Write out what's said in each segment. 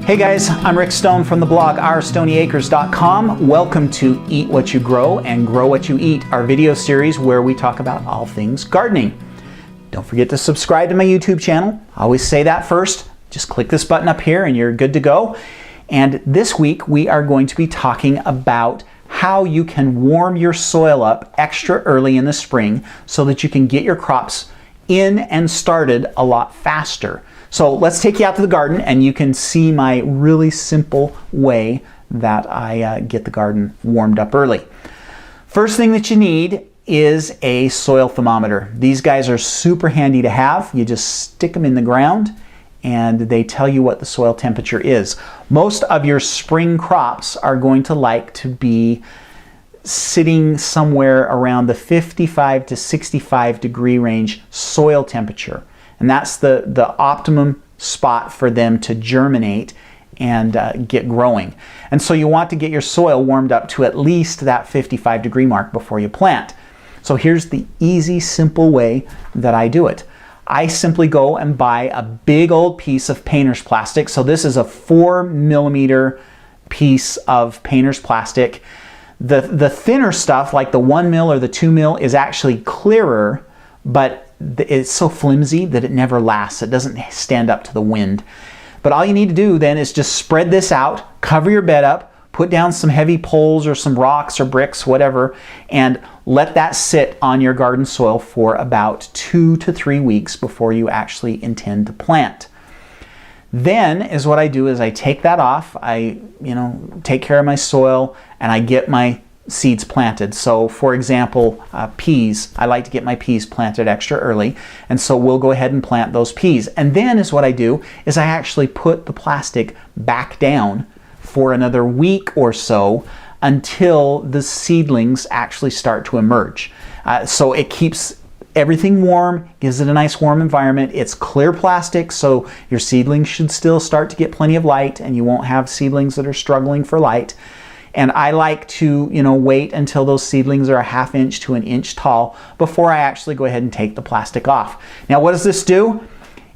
Hey guys, I'm Rick Stone from the blog OurStoneyAcres.com. Welcome to Eat What You Grow and Grow What You Eat, our video series where we talk about all things gardening. Don't forget to subscribe to my YouTube channel. I always say that first. Just click this button up here and you're good to go. And this week we are going to be talking about how you can warm your soil up extra early in the spring so that you can get your crops in and started a lot faster. So let's take you out to the garden and you can see my really simple way that I get the garden warmed up early. First thing that you need is a soil thermometer. These guys are super handy to have. You just stick them in the ground and they tell you what the soil temperature is. Most of your spring crops are going to like to be sitting somewhere around the 55 to 65 degree range soil temperature. And that's the optimum spot for them to germinate and get growing. And so you want to get your soil warmed up to at least that 55 degree mark before you plant. So here's the easy, simple way that I do it. I simply go and buy a big old piece of painter's plastic. So this is a 4mm piece of painter's plastic. The thinner stuff, like the 1mm or the 2mm, is actually clearer, but it's so flimsy that it never lasts. It doesn't stand up to the wind. But all you need to do then is just spread this out, cover your bed up, put down some heavy poles or some rocks or bricks, whatever, and let that sit on your garden soil for about 2 to 3 weeks before you actually intend to plant. Then is what I do is I take that off, I take care of my soil, and I get my seeds planted. So for example, peas, I like to get my peas planted extra early, and so we'll go ahead and plant those peas. And then is what I do is I actually put the plastic back down for another week or so until the seedlings actually start to emerge. So it keeps everything warm, gives it a nice warm environment. It's clear plastic, so your seedlings should still start to get plenty of light and you won't have seedlings that are struggling for light. And I like to, wait until those seedlings are a 1/2 inch to 1 inch tall before I actually go ahead and take the plastic off. Now, what does this do?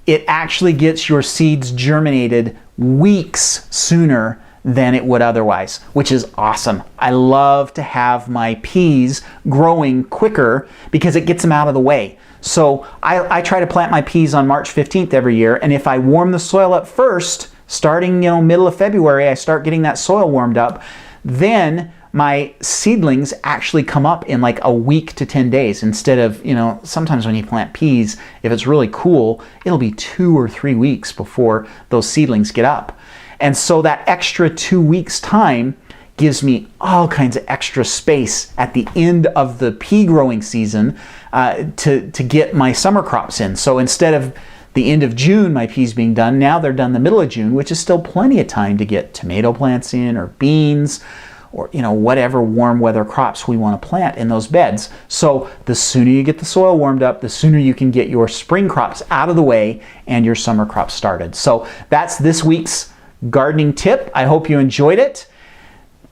It actually gets your seeds germinated weeks sooner than it would otherwise, which is awesome. I love to have my peas growing quicker because it gets them out of the way. So I try to plant my peas on March 15th every year, and if I warm the soil up first, starting middle of February, I start getting that soil warmed up, then my seedlings actually come up in like a week to 10 days instead of, sometimes when you plant peas, if it's really cool, it'll be 2 or 3 weeks before those seedlings get up. And so that extra 2 weeks time gives me all kinds of extra space at the end of the pea growing season to get my summer crops in. So instead of the end of June, my peas being done, now they're done the middle of June, which is still plenty of time to get tomato plants in or beans or whatever warm weather crops we want to plant in those beds. So the sooner you get the soil warmed up, the sooner you can get your spring crops out of the way and your summer crops started. So that's this week's gardening tip. I hope you enjoyed it.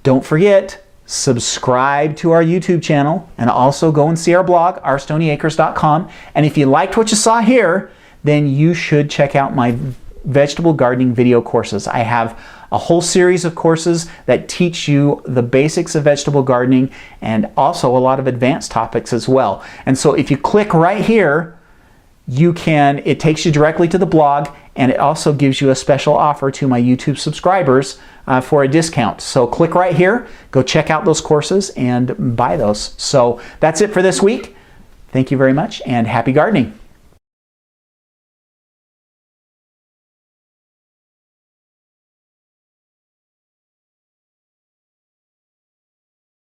Don't forget, subscribe to our YouTube channel and also go and see our blog, OurStoneyAcres.com. And if you liked what you saw here, then you should check out my vegetable gardening video courses. I have a whole series of courses that teach you the basics of vegetable gardening and also a lot of advanced topics as well. And so if you click right here, it takes you directly to the blog, and it also gives you a special offer to my YouTube subscribers for a discount. So click right here, go check out those courses and buy those. So that's it for this week. Thank you very much and happy gardening.